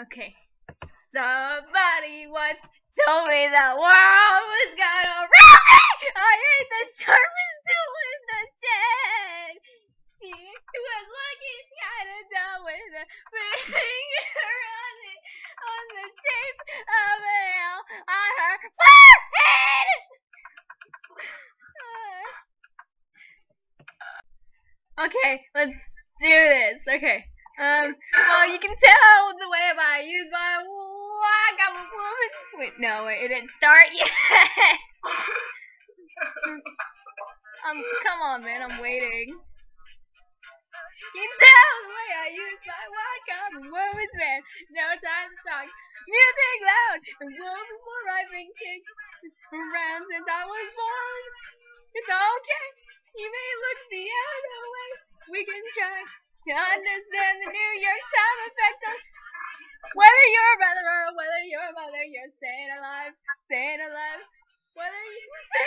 Okay. Somebody once told me the world was gonna roll me. I hate the sharpest tool in the shed. She was looking kinda dumb with a finger on the tip of a nail on her forehead. Okay, let's do this. Okay. Well, you can tell the way I use my wait, no, wait, it didn't start yet. Come on, man, I'm waiting. You can tell the way I use my woman's man. No time to talk. Music loud and blow before I bring kicks. It's around since I was born. It's okay. You may look the other way. We can try to understand the New York time effect on whether you're a brother or whether you're a mother, you're staying alive, staying alive. Whether you I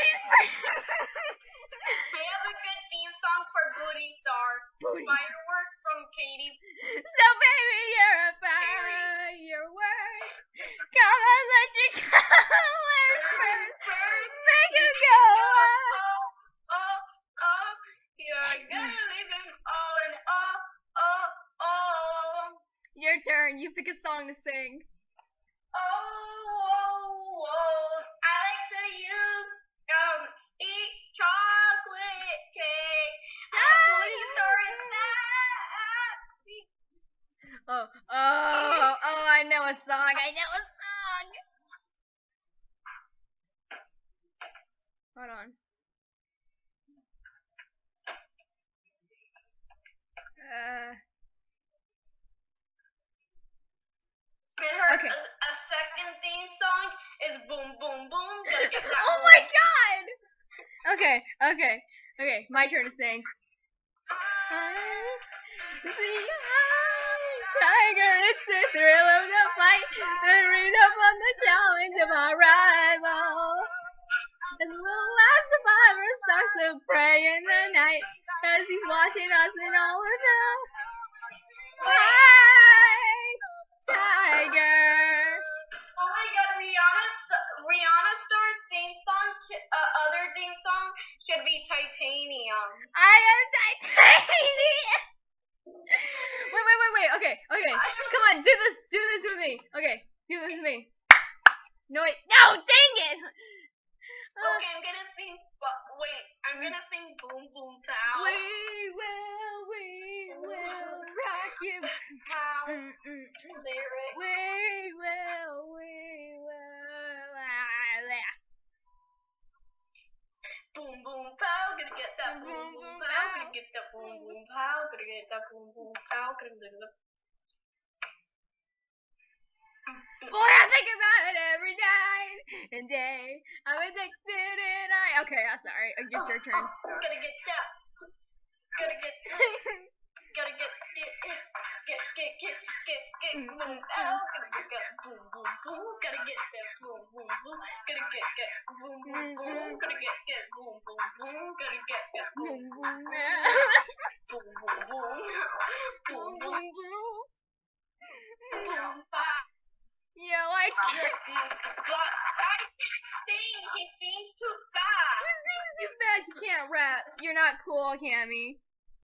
have a good theme song for Booty Star. Fireworks from Katy. So baby, you're a firework. Come on, let your colors burn. Make it go. You're gonna leave them all and Your turn. You pick a song to sing. I like to use eat chocolate cake. Booty Star is that. I know a song. Hold on. Okay. A second theme song is Boom Boom Boom. Oh my god! Okay. My turn to sing. Tiger, it's the thrill of the fight. And read up on the challenge of our rival. And the last survivor starts to pray in the night as he's watching us in all of them. Tiger. Oh my god, Rihanna Star's theme song, other theme song should be Titanium. I am Titanium. Wait. Okay. Come on, do this with me. Okay, do this with me. No, wait. No, dang it. Okay, I'm gonna sing Boom Boom Pow. We will rock you. Pow. Lyric. We will. Boom Boom Pow, gonna get that Boom Boom Pow, gonna get that Boom Boom Pow, gonna get that Boom Boom Pow, gonna get that. Boy, I think about it every night and day. I'm addicted and okay, I'm sorry. It's your turn. Gotta get that. Gotta get that. Gotta get boom pow. Gotta get that boom boom boom. Gotta get that boom boom boom. Gotta get that boom boom boom. Gotta get that boom boom boom. Gotta get that boom boom boom. Boom boom boom. Boom boom boom. Boom pow. Yeah, like he sings too fast. You sings too fast. You can't rap. You're not cool, Cammy.